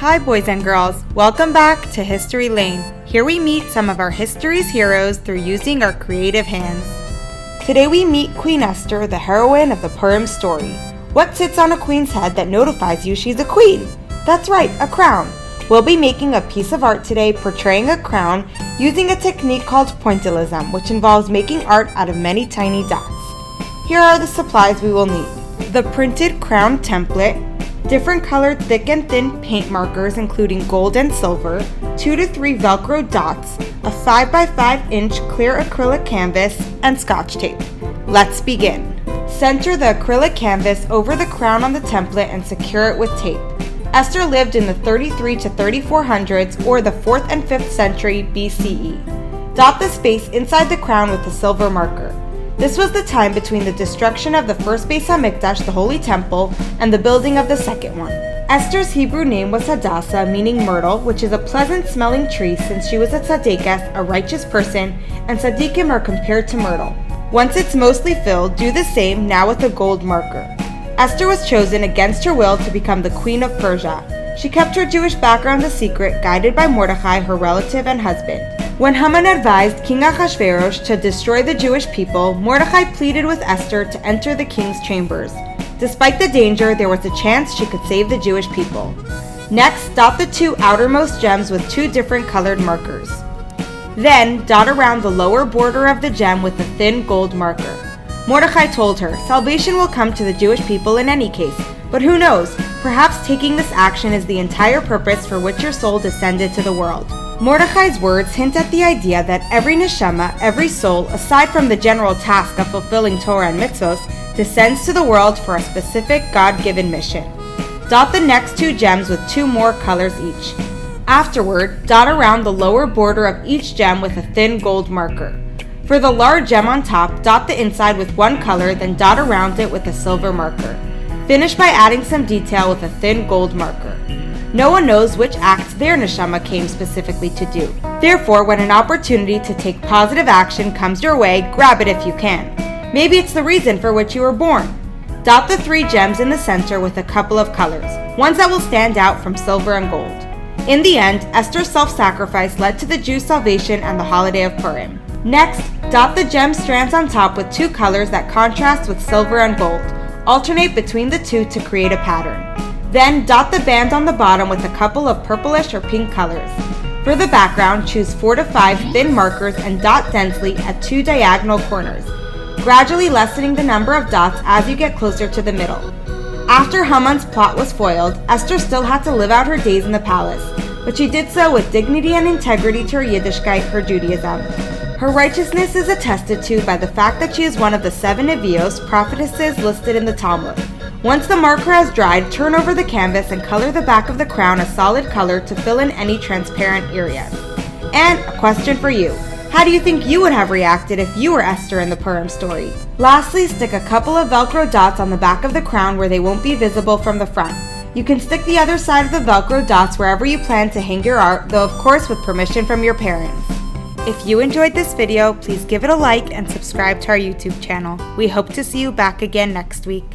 Hi boys and girls, welcome back to History Lane. Here we meet some of our history's heroes through using our creative hands. Today we meet Queen Ester, the heroine of the Purim story. What sits on a queen's head that notifies you she's a queen? That's right, a crown. We'll be making a piece of art today portraying a crown using a technique called Pointillism, which involves making art out of many tiny dots. Here are the supplies we will need. The printed crown template, different colored thick and thin paint markers including gold and silver, 2 to 3 Velcro dots, a 5x5 inch clear acrylic canvas, and Scotch tape. Let's begin. Center the acrylic canvas over the crown on the template and secure it with tape. Esther lived in the 33 to 3400s or the 4th and 5th century BCE. Dot the space inside the crown with a silver marker. This was the time between the destruction of the first Beis HaMikdash, the Holy Temple, and the building of the second one. Esther's Hebrew name was Hatzlacha, meaning myrtle, which is a pleasant-smelling tree since she was a tzaddikas, a righteous person, and tzaddikim are compared to myrtle. Once it's mostly filled, do the same now with a gold marker. Esther was chosen against her will to become the Queen of Persia. She kept her Jewish background a secret, guided by Mordechai, her relative and husband. When Haman advised King Ahasuerus to destroy the Jewish people, Mordechai pleaded with Esther to enter the king's chambers. Despite the danger, there was a chance she could save the Jewish people. Next, dot the 2 outermost gems with 2 different colored markers. Then, dot around the lower border of the gem with a thin gold marker. Mordechai told her, salvation will come to the Jewish people in any case, but who knows, perhaps taking this action is the entire purpose for which your soul descended to the world. Mordechai's words hint at the idea that every neshama, every soul, aside from the general task of fulfilling Torah and mitzvos, descends to the world for a specific God-given mission. Dot the next 2 gems with 2 more colors each. Afterward, dot around the lower border of each gem with a thin gold marker. For the large gem on top, dot the inside with 1 color, then dot around it with a silver marker. Finish by adding some detail with a thin gold marker. No one knows which act their neshama came specifically to do. Therefore, when an opportunity to take positive action comes your way, grab it if you can. Maybe it's the reason for which you were born. Dot the 3 gems in the center with a couple of colors, ones that will stand out from silver and gold. In the end, Esther's self-sacrifice led to the Jews' salvation and the holiday of Purim. Next, dot the gem strands on top with 2 colors that contrast with silver and gold. Alternate between the 2 to create a pattern. Then, dot the band on the bottom with a couple of purplish or pink colors. For the background, choose 4 to 5 thin markers and dot densely at 2 diagonal corners, gradually lessening the number of dots as you get closer to the middle. After Haman's plot was foiled, Esther still had to live out her days in the palace, but she did so with dignity and integrity to her Yiddishkeit, her Judaism. Her righteousness is attested to by the fact that she is one of the 7 Nevios, prophetesses listed in the Talmud. Once the marker has dried, turn over the canvas and color the back of the crown a solid color to fill in any transparent areas. And a question for you. How do you think you would have reacted if you were Esther in the Purim story? Lastly, stick a couple of Velcro dots on the back of the crown where they won't be visible from the front. You can stick the other side of the Velcro dots wherever you plan to hang your art, though of course with permission from your parents. If you enjoyed this video, please give it a like and subscribe to our YouTube channel. We hope to see you back again next week.